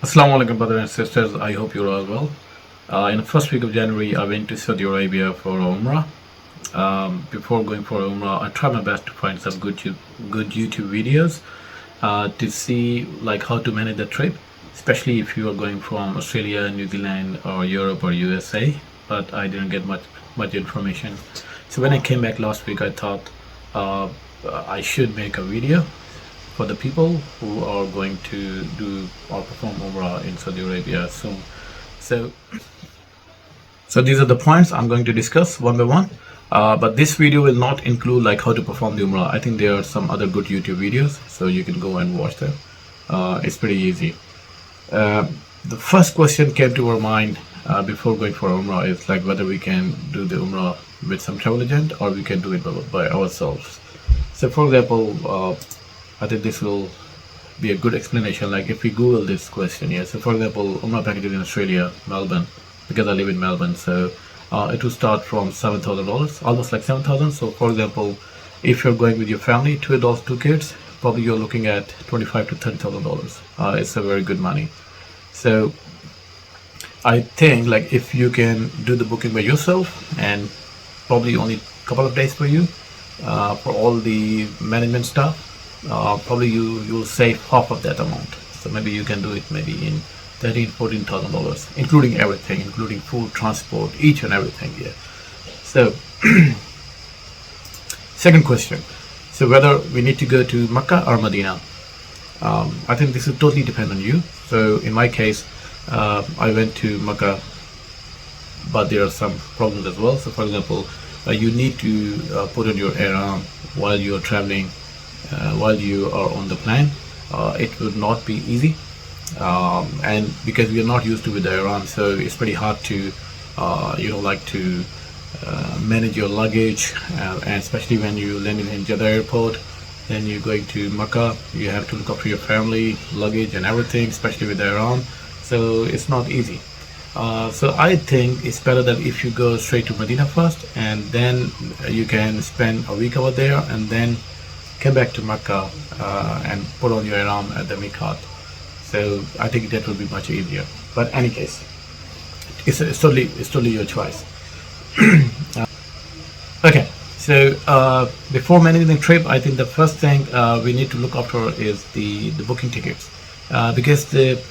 Assalamu alaikum, brothers and sisters. I hope you're all well. In the first week of January, I went to Saudi Arabia for Umrah. Before going for Umrah, I tried my best to find some good YouTube videos to see like how to manage the trip, especially if you are going from Australia, New Zealand, or Europe or USA. But I didn't get much information. So when I came back last week, I thought uh, I should make a video for the people who are going to do or perform Umrah in Saudi Arabia soon. So, so these are the points I'm going to discuss one by one. But this video will not include like how to perform the Umrah. I think there are some other good YouTube videos, so you can go and watch them. It's pretty easy. The first question came to our mind before going for Umrah is like whether we can do the Umrah with some travel agent or we can do it by ourselves. So for example, I think this will be a good explanation. Like if we Google this question, yeah. So for example, Umrah packages in Australia, Melbourne, because I live in Melbourne, so it will start from $7,000, almost like 7,000. So for example, if you're going with your family, 2 adults, 2 kids, probably you're looking at $25,000 to $30,000. It's a very good money. So I think like if you can do the booking by yourself and probably only a couple of days for you for all the management stuff. Probably you'll save half of that amount. So maybe you can do it maybe in $13,000 to $14,000, including everything, including food, transport, each and everything. Yeah. So second question. So whether we need to go to Mecca or Medina, I think this will totally depend on you. So in my case, I went to Mecca, but there are some problems as well. So for example, you need to put on your ihram while you are traveling. While you are on the plane, it would not be easy, and because we are not used to with the Iran, so it's pretty hard to manage your luggage, and especially when you land in Jeddah airport, then you're going to Mecca, you have to look after your family, luggage and everything, especially with the Iran, so it's not easy. So I think it's better that if you go straight to Medina first, and then you can spend a week over there, and then come back to Mecca and put on your ihram at the miqat. So I think that will be much easier. But any case, it's totally your choice. Okay, so before managing the trip, I think the first thing we need to look after is the booking tickets, because the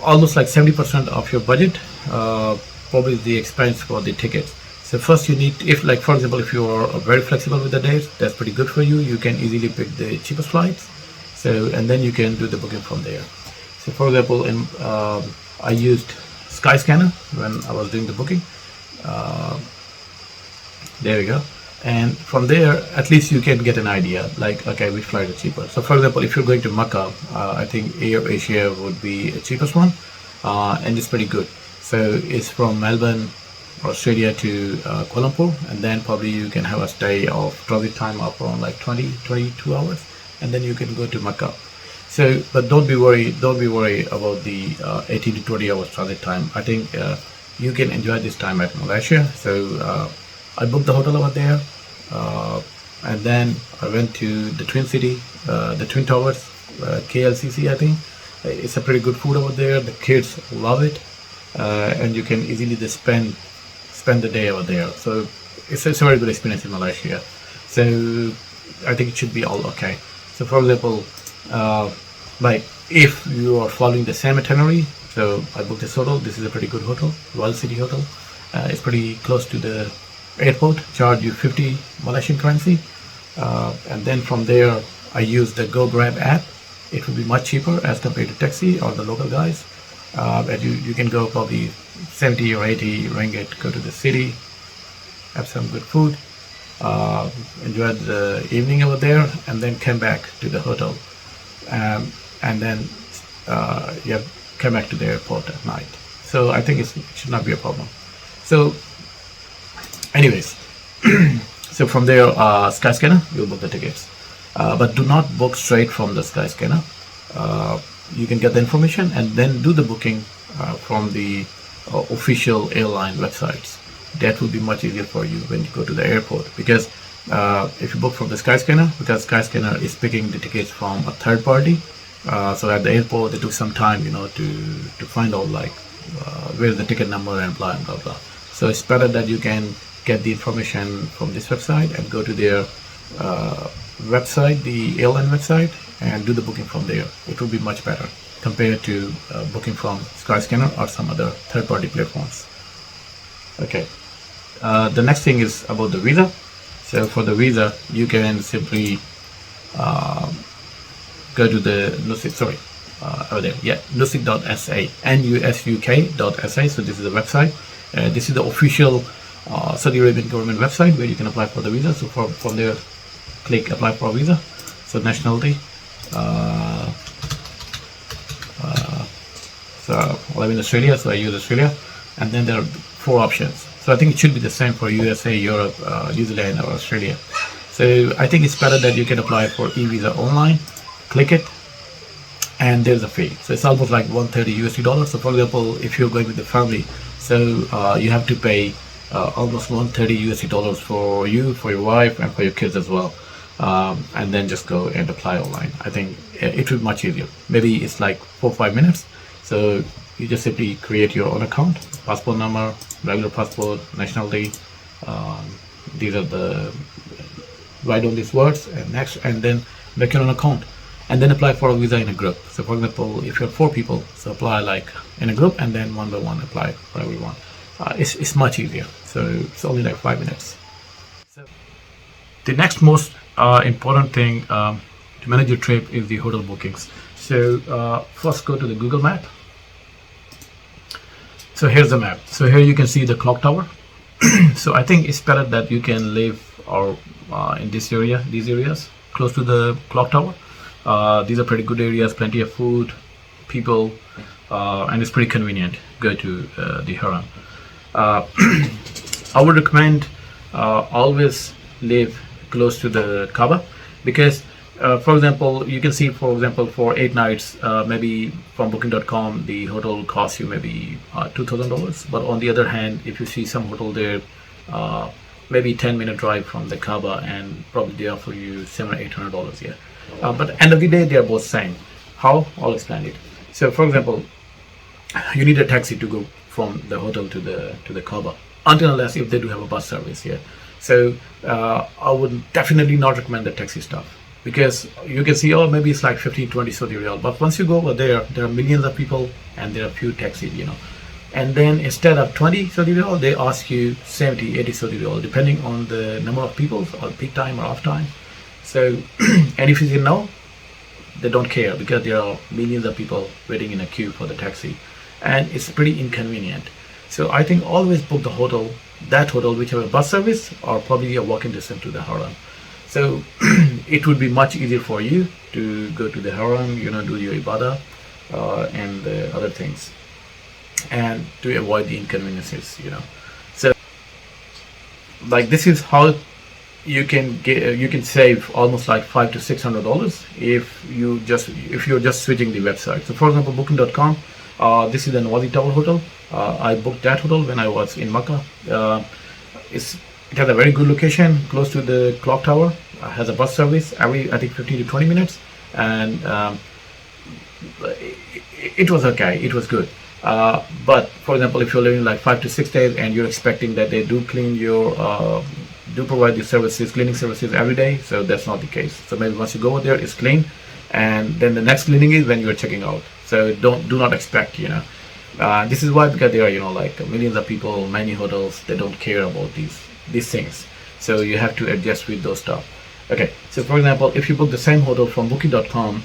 almost like 70% of your budget probably is the expense for the tickets. So first you need, if like for example, if you are very flexible with the dates, that's pretty good for you. You can easily pick the cheapest flights. So, and then you can do the booking from there. So for example, I used Skyscanner when I was doing the booking. There we go. And from there, at least you can get an idea, like, okay, which flight is cheaper. So for example, if you're going to Mecca, I think Air Asia would be the cheapest one, and it's pretty good. So it's from Melbourne, Australia to Kuala Lumpur, and then probably you can have a stay of transit time of around like 22 hours, and then you can go to Mecca. So, but don't be worried about the 18 to 20 hours transit time. I think you can enjoy this time at Malaysia. So I booked the hotel over there, and then I went to the Twin City, the Twin Towers, KLCC. I think it's a pretty good food over there. The kids love it, and you can easily just spend the day over there. So it's a very good experience in Malaysia. So I think it should be all okay. So for example, like if you are following the same itinerary, so I booked this hotel. This is a pretty good hotel, Royal City Hotel. It's pretty close to the airport. Charge you 50 Malaysian currency, and then from there I use the Go Grab app. It will be much cheaper as compared to taxi or the local guys. And you can go probably 70 or 80 ringgit, go to the city, have some good food, enjoy the evening over there, and then come back to the hotel, and then come back to the airport at night. So I think it should not be a problem. So anyways, so from there, Skyscanner, you'll book the tickets, but do not book straight from the Skyscanner. You can get the information and then do the booking from the official airline websites. That will be much easier for you when you go to the airport, because if you book from the Skyscanner, because Skyscanner is picking the tickets from a third party, So at the airport, it took some time, to find out like where's the ticket number and blah and blah blah. So it's better that you can get the information from this website and go to their website, the airline website, and do the booking from there. It will be much better compared to booking from Skyscanner or some other third-party platforms. Okay. The next thing is about the visa. So for the visa, you can simply go to the nusik.sa, nusuk.sa. So this is the website. This is the official Saudi Arabian government website where you can apply for the visa. So from there, click apply for a visa. So nationality. So I live in Australia, so I use Australia. And then there are 4 options. So I think it should be the same for USA, Europe, New Zealand, or Australia. So I think it's better that you can apply for e-visa online. Click it, and there's a fee. So it's almost like $130. So for example, if you're going with the family, so you have to pay almost $130 for you, for your wife, and for your kids as well. And then just go and apply online. I think it will be much easier. Maybe it's like 4 or 5 minutes. So you just simply create your own account, passport number, regular passport, nationality. These are the write on these words, and next, and then make your own account, and then apply for a visa in a group. So for example, if you're 4 people, so apply like in a group, and then one by one apply for everyone. It's much easier. So it's only like 5 minutes. So the next most important thing to manage your trip is the hotel bookings. So first go to the Google map. So here's the map. So here you can see the clock tower. So I think it's better that you can live or in this area, these areas close to the clock tower. These are pretty good areas, plenty of food, people, and it's pretty convenient. Go to the Haram. I would recommend always live close to the Kaaba, because for example, you can see, for example, for 8 nights, maybe from booking.com, the hotel costs you maybe $2,000. But on the other hand, if you see some hotel there, maybe 10-minute drive from the Kaaba, and probably they offer you $700 or $800. Yeah. But at the end of the day, they are both same. How? I'll explain it. So for example, you need a taxi to go from the hotel to the Kaaba, until unless if they do have a bus service here. So I would definitely not recommend the taxi stuff, because you can see, oh, maybe it's like 15-20 Saudi Riyal, but once you go over there are millions of people and there are few taxis, and then instead of 20 Saudi Riyal, they ask you 70-80 Saudi Riyal, depending on the number of people, or peak time or off time. So and if you say no, they don't care, because there are millions of people waiting in a queue for the taxi, and it's pretty inconvenient. So I think always book the hotel, that hotel which have a bus service, or probably a walking distance to the Haram. So it would be much easier for you to go to the Haram, do your ibadah and the other things, and to avoid the inconveniences, So like this is how you can save almost like $500 to $600 if you're just switching the website. So for example, booking.com, this is the Nawazi Tower Hotel. I booked that hotel when I was in Makkah. It has a very good location, close to the clock tower. Has a bus service every, I think, 15 to 20 minutes, and it was okay. It was good. But for example, if you're living like 5 to 6 days and you're expecting that they do clean your do provide the services, cleaning services every day, so that's not the case. So maybe once you go over there, it's clean, and then the next cleaning is when you're checking out. So do not expect, this is why, because there are like millions of people, many hotels, they don't care about these things. So you have to adjust with those stuff. Okay, so for example, if you book the same hotel from booking.com,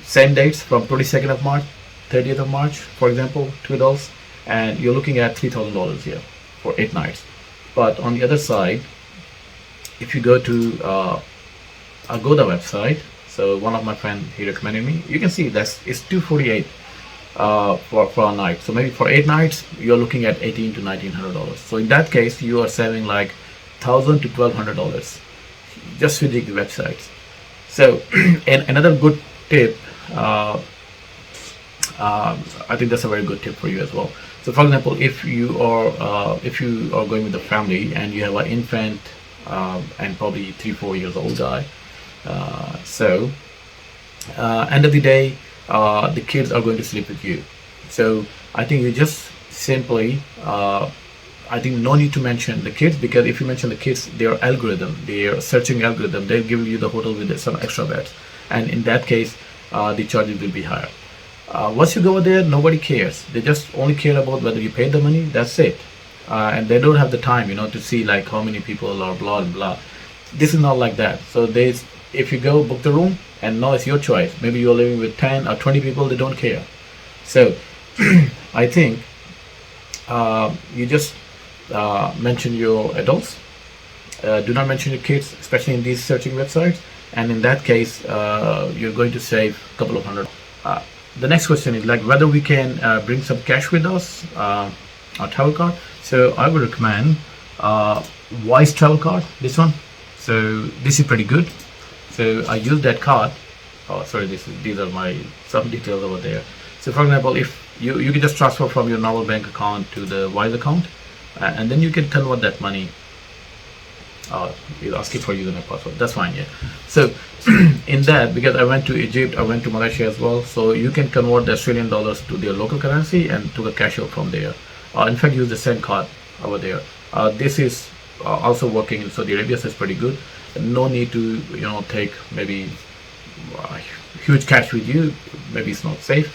same dates from 22nd of March, 30th of March, for example, 2 adults, and you're looking at $3,000 here for 8 nights. But on the other side, if you go to Agoda website, so one of my friends, he recommended me, you can see it's $248 for a night. So maybe for 8 nights, you're looking at $1,800 to $1,900. So in that case, you are saving like $1,000 to $1,200 just switching the websites. So and another good tip, I think that's a very good tip for you as well. So for example, if you are going with a family and you have an infant and probably 3-4 years old guy, so End of the day, the kids are going to sleep with you. So I think you just simply, I think no need to mention the kids, because if you mention the kids, their algorithm, their searching algorithm, they'll give you the hotel with some extra beds, and in that case, the charges will be higher. Once you go over there, nobody cares. They just only care about whether you paid the money. That's it, and they don't have the time, to see like how many people or blah blah blah. This is not like that. So if you go book the room, and now it's your choice. Maybe you're living with 10 or 20 people. They don't care. So I think you just mention your adults. Do not mention your kids, especially in these searching websites. And in that case, you're going to save a couple of hundred. The next question is like whether we can bring some cash with us, our travel card. So I would recommend Wise travel card, this one. So this is pretty good. So I use that card. Oh, sorry, these are my some details over there. So for example, if you can just transfer from your normal bank account to the Wise account, and then you can convert that money. You're asking for username password. That's fine, yeah. So in that, because I went to Egypt, I went to Malaysia as well, so you can convert the Australian dollars to their local currency and to the cash out from there. In fact, use the same card over there. This is also working in Saudi Arabia, so it's pretty good. No need to take maybe huge cash with you. Maybe it's not safe.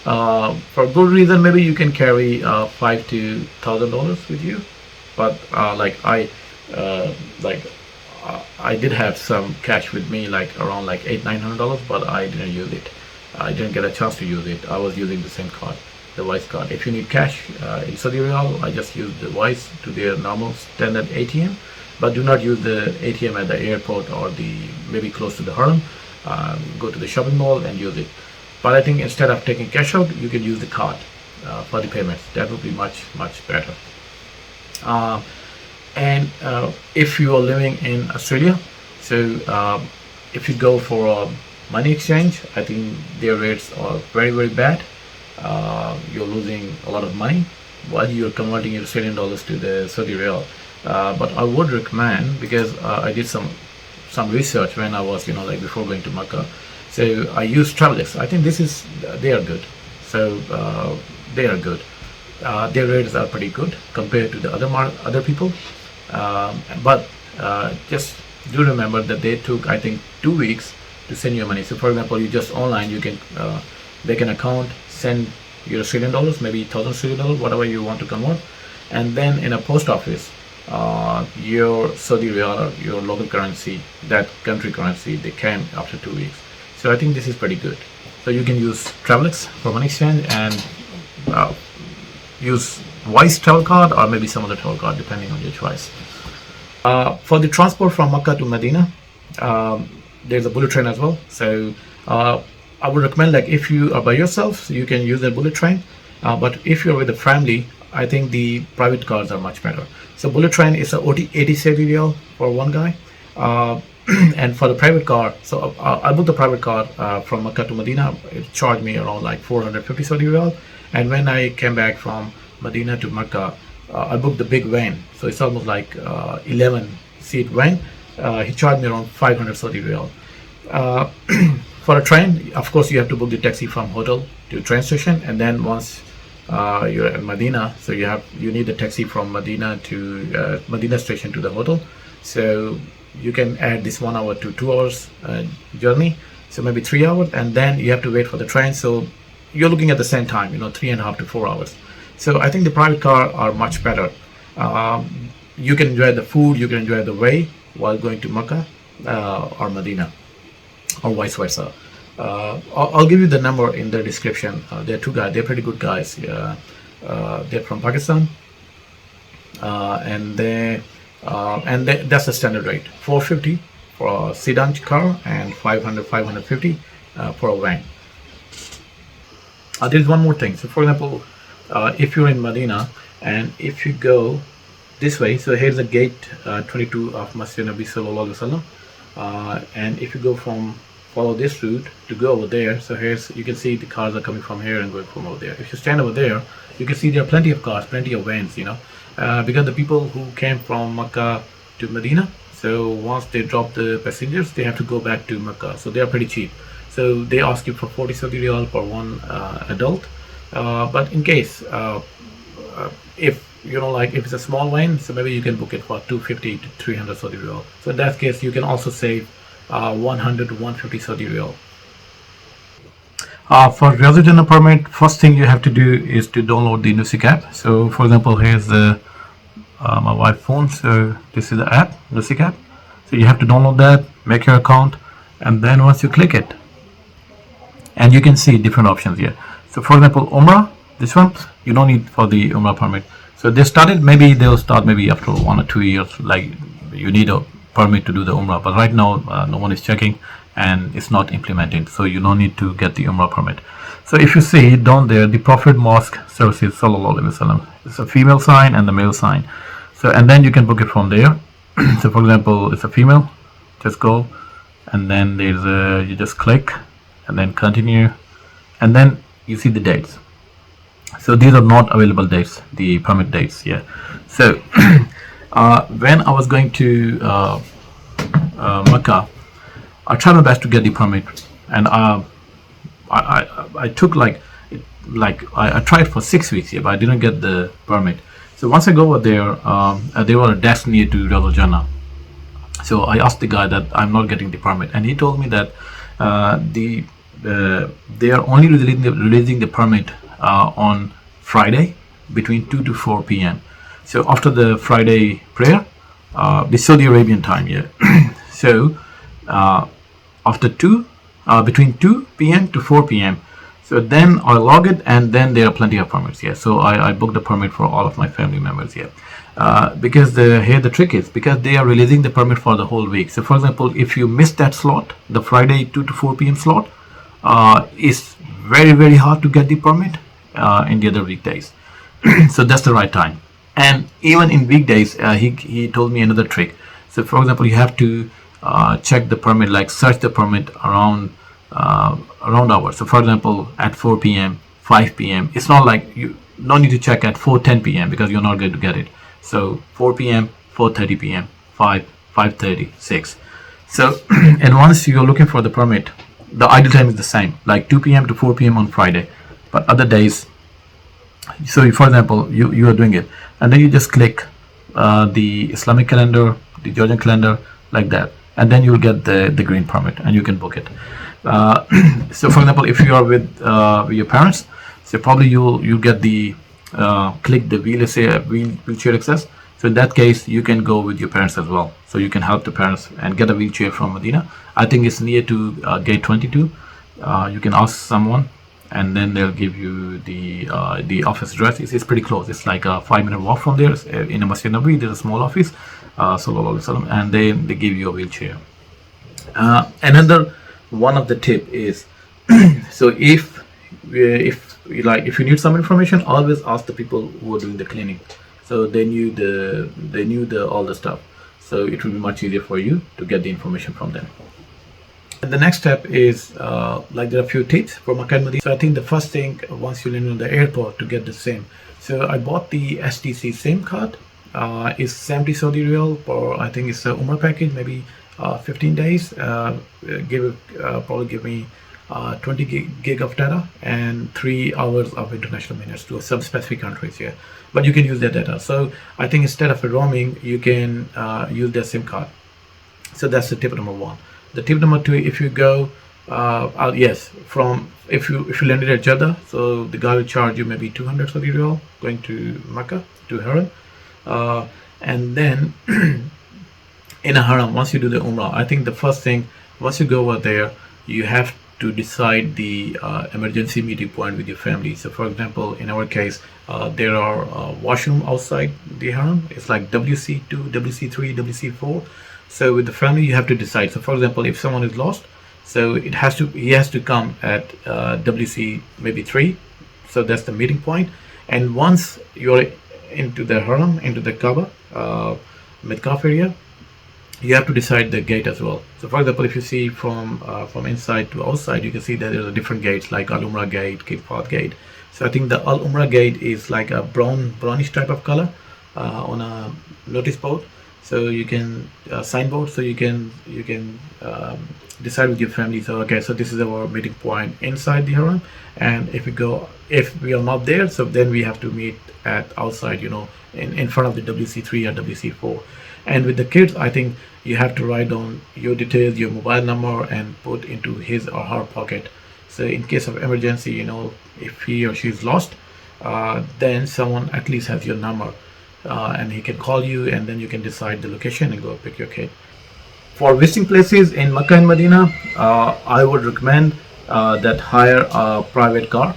For good reason, maybe you can carry $5,000 to $1,000 with you. But I did have some cash with me, like around like $800-900, but I didn't use it. I didn't get a chance to use it. I was using the same card, the Wise card. If you need cash in Saudi Arabia, I just use the Wise to their normal standard ATM, but do not use the ATM at the airport or maybe close to the Haram. Go to the shopping mall and use it. But I think instead of taking cash out, you can use the card for the payments. That would be much better. And if you are living in Australia, so if you go for a money exchange, I think their rates are very bad. You're losing a lot of money while you're converting your Australian dollars to the Saudi Riyal. But I would recommend, because I did some research when I was before going to Mecca. So I use Travelex. I think they are good. So they are good. Their rates are pretty good compared to the other people. But just do remember that they took, I think, 2 weeks to send you money. So for example, you just online, you can make an account, send your Australian dollars, maybe 1,000 Australian dollars, whatever you want to convert, and then in a post office, your Saudi Riyal or your local currency, that country currency, they came after 2 weeks. So I think this is pretty good. So you can use Travelex for money exchange and use Wise travel card or maybe some other travel card depending on your choice. For the transport from Makkah to Medina, there's a bullet train as well. So I would recommend, like, if you are by yourself, you can use the bullet train. But if you're with a family, I think the private cars are much better. So bullet train is a 80 Saudi Riyal for one guy. And for the private car, so I booked the private car from Makkah to Medina. It charged me around like 450 Saudi Riyal. And when I came back from Medina to Makkah, I booked the big van. So it's almost like 11-seat van. He charged me around 500 Saudi Riyal. For a train, of course, you have to book the taxi from hotel to train station, and then once you're in Medina, so you need the taxi from Medina to Medina station to the hotel. So you can add this 1 hour to 2 hours journey, so maybe 3 hours, and then you have to wait for the train. So you're looking at the same time, 3.5 to 4 hours. So I think the private car are much better. You can enjoy the food, you can enjoy the way while going to Makkah or Medina, or vice versa. I'll give you the number in the description. They're two guys. They're pretty good guys. They're from Pakistan, and that's the standard rate: 450 for a sedan car and 550 for a van. There's one more thing. So, for example, if you're in Medina and if you go this way, so here's the gate 22 of Masjid Nabi Sallallahu Alaihi Wasallam, and if you go follow this route to go over there, so you can see the cars are coming from here and going from over there. If you stand over there, you can see there are plenty of cars, plenty of vans, because the people who came from Makkah to Medina, so once they drop the passengers, they have to go back to Makkah, so they are pretty cheap. So they ask you for 40 Saudi riyal per one adult. But in case if like if it's a small van, so maybe you can book it for 250 to 300 Saudi riyal. So in that case, you can also save 100 to 150 Saudi riyal. For resident permit, first thing you have to do is to download the Nusik app. So for example, here's the my wife's phone. So this is the app, Nusik app. So you have to download that, make your account, and then once you click it, and you can see different options here. So for example, Umrah, this one, you don't need for the Umrah permit. So they'll start maybe after 1 or 2 years, like you need a permit to do the Umrah. But right now, no one is checking and it's not implemented. So you don't need to get the Umrah permit. So if you see down there, the Prophet Mosque Services, Sallallahu Alaihi Wasallam, it's a female sign and the male sign. So, and then you can book it from there. So for example, it's a female, just go, and then there's you just click and then continue, and then you see the dates. So these are not available dates, the permit dates. Yeah. So when I was going to Mecca, I tried my best to get the permit, and I took I tried for 6 weeks here, but I didn't get the permit. So once I go over there, they were a desk near to Riyadh Jannah. So I asked the guy that I'm not getting the permit, and he told me that they are only releasing the permit on Friday between 2 to 4 p.m. So after the Friday prayer, the Saudi Arabian time, yeah. So after between 2 p.m. to 4 p.m. So then I log it, and then there are plenty of permits here. So I booked the permit for all of my family members here. Because here the trick is, because they are releasing the permit for the whole week. So for example, if you miss that slot, the Friday 2 to 4 p.m. slot, it's very, very hard to get the permit in the other weekdays. So that's the right time. And even in weekdays, he told me another trick. So for example, you have to check the permit, like search the permit around hours. So for example, at 4 p.m., 5 p.m., it's not like you don't need to check at 4:10 p.m. because you're not going to get it. So 4 p.m., 4:30 p.m., 5:30, 6. So and once you're looking for the permit, the ideal time is the same, like 2 p.m. to 4 p.m. on Friday. But other days, so for example, you are doing it, and then you just click the Islamic calendar, the Georgian calendar, like that, and then you'll get the green permit, and you can book it. So for example, if you are with your parents, so probably you'll get the click the wheelchair access. So in that case, you can go with your parents as well. So you can help the parents and get a wheelchair from Medina. I think it's near to gate 22. You can ask someone, and then they'll give you the office address. It's pretty close. It's like a 5-minute walk from there. In a Masjid Nabi, there's a small office, Sallallahu Alaihi Wasallam, and they give you a wheelchair. Another one of the tip is, so if you need some information, always ask the people who are doing the cleaning. So they knew all the stuff. So it will be much easier for you to get the information from them. And the next step is there are a few tips for Makkah and Medina. So I think the first thing, once you land on the airport, to get the SIM. So I bought the STC SIM card. It's 70 Saudi Riyal for, I think it's a Umrah package, maybe 15 days. Probably give me 20 gig of data and 3 hours of international minutes to some specific countries here. But you can use that data. So I think instead of a roaming, you can use their SIM card. So that's the tip number 1. The tip number 2, if you go, if you landed at Jeddah, so the guy will charge you maybe 200 Saudi Riyal going to Mecca, to Haram. And then in a Haram, once you do the Umrah, I think the first thing, once you go over there, you have to decide the emergency meeting point with your family. So for example, in our case, there are washroom outside the Haram. It's like WC2, WC3, WC4. So with the family, you have to decide. So for example, if someone is lost, so he has to come at WC maybe 3. So that's the meeting point. And once you're into the Haram, into the Kaaba, Mitkaf area, you have to decide the gate as well. So for example, if you see from inside to outside, you can see that there are different gates like Al Umrah gate, Kifat gate. So I think the Al Umrah gate is like a brownish type of color on a notice board. So you can signboard, so you can decide with your family. So okay, so this is our meeting point inside the haram, and if we are not there, so then we have to meet at outside, in front of the WC3 or WC4. And with the kids, I think you have to write down your details, your mobile number, and put into his or her pocket. So in case of emergency, if he or she is lost, then someone at least has your number, and he can call you, and then you can decide the location and go pick your kid. For visiting places in Mecca and Medina, I would recommend that hire a private car.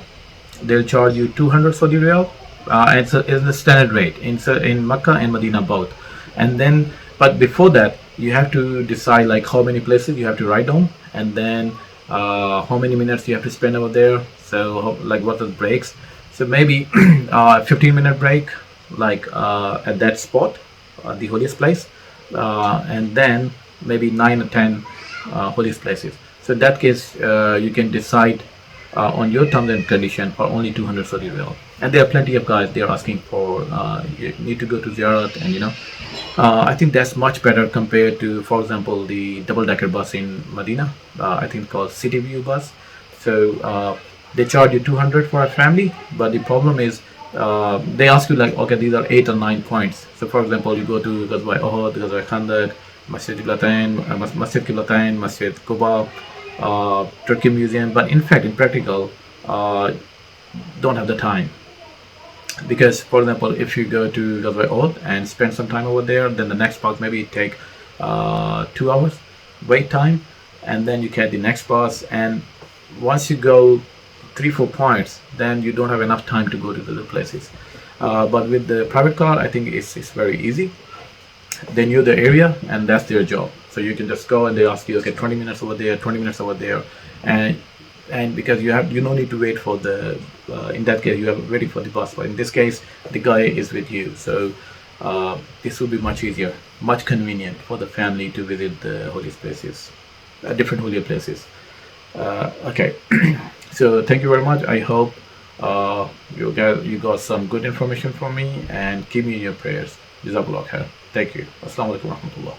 They'll charge you 200 Saudi Riyal. It's a standard rate in Mecca and Medina both. And then, but before that, you have to decide like how many places you have to write down, and then how many minutes you have to spend over there. So, like what are the breaks? So maybe 15-minute break, like at that spot, the holiest place, and then maybe 9 or 10 holiest places. So in that case, you can decide on your terms and condition for only 200 Saudi Riyal. And there are plenty of guys they are asking for. You need to go to Ziyarat, and I think that's much better compared to, for example, the double-decker bus in Medina. I think it's called City View bus. So they charge you 200 for a family, but the problem is they ask you like, okay, these are 8 or 9 points. So for example, you go to Ghazwa Uhud, Ghazwa Khandak, Masjid Qiblatain, Masjid Quba, Turkey Museum. But in fact, in practical, don't have the time. Because, for example, if you go to Ghazwa Uhud and spend some time over there, then the next bus maybe take 2 hours wait time, and then you get the next bus. And once you go 3-4 points, then you don't have enough time to go to the other places. But with the private car, I think it's very easy. They knew the area, and that's their job. So you can just go, and they ask you, okay, 20 minutes over there, 20 minutes over there, and because you no need to wait for the in that case you have waiting for the bus, but in this case the guy is with you. So this will be much easier, much convenient for the family to visit the holy places, different holy places. Okay. So thank you very much. I hope you got some good information from me, and keep me in your prayers. Jazakallah khair. Thank you. Assalamu alaikum wa rahmatullah.